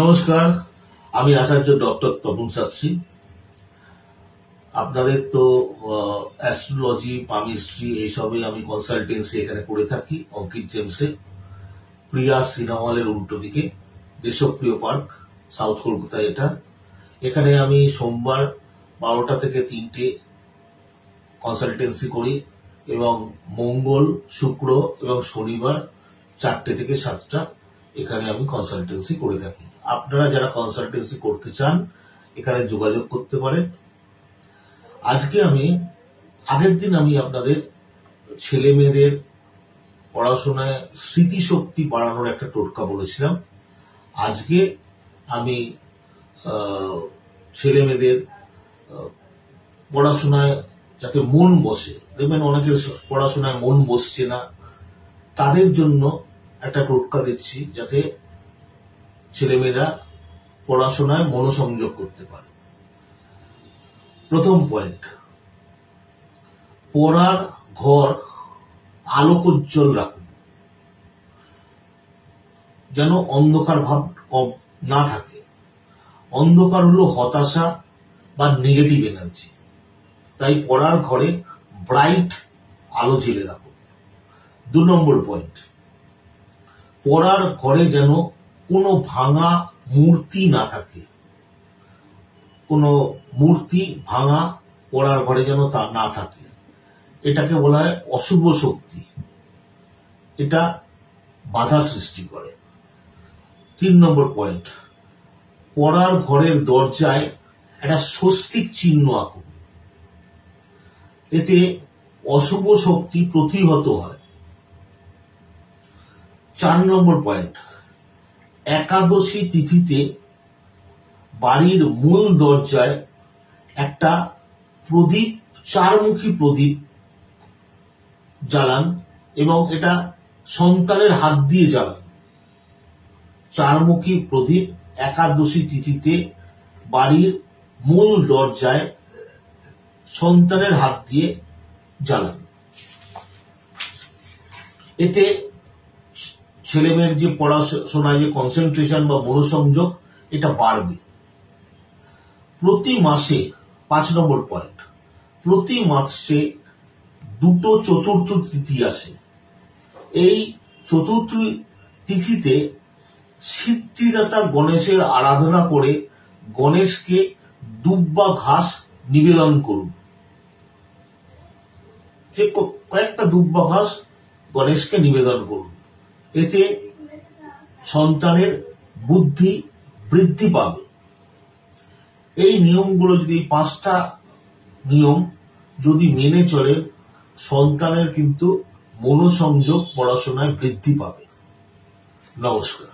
নমস্কার, আমি আচার্য ডক্টর তপন শাস্ত্রী। আপনাদের তো অ্যাস্ট্রোলজি, পামিস্ট্রি এইসবে আমি কনসালটেন্সি এখানে করে থাকি অঙ্কিত জেমসে, প্রিয়া সিনেমা হলের উল্টো দিকে, দেশপ্রিয় পার্ক, সাউথ কলকাতায় এটা। এখানে আমি সোমবার 12টা থেকে 3টে কনসালটেন্সি করি এবং মঙ্গল, শুক্র এবং শনিবার 4টে থেকে 7টা এখানে আমি কনসালটেন্সি করে থাকি। আপনারা যারা কনসালটেন্সি করতে চান এখানে যোগাযোগ করতে পারেন। আজকে আগের দিন আমি আপনাদের ছেলে মেয়েদের পড়াশোনায় স্মৃতিশক্তি বাড়ানোর একটা টোটকা বলেছিলাম। আজকে আমি ছেলে মেয়েদের পড়াশোনায় যাতে মন বসে, দেখবেন অনেকের পড়াশোনায় মন বসছে না, তাদের জন্য একটা টোটকা দিচ্ছি যাতে ছেলেমেয়েরা পড়াশোনায় মনোসংযোগ করতে পারে। প্রথম পয়েন্ট, পড়ার ঘর আলোকোজ্জ্বল রাখুন, যেন অন্ধকার ভাব কম না থাকে। অন্ধকার হলো হতাশা বা নেগেটিভ এনার্জি, তাই পড়ার ঘরে ব্রাইট আলো জ্বেলে রাখুন। 2 নম্বর পয়েন্ট, পড়ার ঘরে যেন কোনো ভাঙা মূর্তি না থাকে। কোনো মূর্তি ভাঙা পড়ার ঘরে যেন তা না থাকে, এটাকে বলা হয় অশুভ শক্তি, এটা বাধা সৃষ্টি করে। 3 নম্বর পয়েন্ট, পড়ার ঘরের দরজায় একটা স্বস্তিক চিহ্ন আঁকুন, এতে অশুভ শক্তি প্রতিহত হয়। 4 নম্বর পয়েন্ট, একাদশী তিথিতে বাড়ির মূল দরজায় একটা প্রদীপ, 4মুখী প্রদীপ জ্বালান এবং এটা সন্তানের হাত দিয়ে জ্বালান। 4মুখী প্রদীপ একাদশী তিথিতে বাড়ির মূল দরজায় সন্তানের হাত দিয়ে জ্বালান। এতে ছেলেমেয়ের যে পড়াশোনায় যে কনসেন্ট্রেশন বা মনোসংযোগ এটা বাড়বে। প্রতি মাসে 5 নম্বর পয়েন্ট, প্রতি মাসে 2টো চতুর্থ তিথি আসে। এই চতুর্থ তিথিতে সিদ্ধিদাতা গণেশের আরাধনা করে গণেশকে দুব বা ঘাস নিবেদন করুন। যে কয়েকটা দুব বা ঘাস গণেশকে নিবেদন করুন, এতে সন্তানের বুদ্ধি বৃদ্ধি পাবে। এই নিয়মগুলো যদি 5টা নিয়ম যদি মেনে চলে, সন্তানের কিন্তু মনোসংযোগ পড়াশোনায় বৃদ্ধি পাবে। নমস্কার।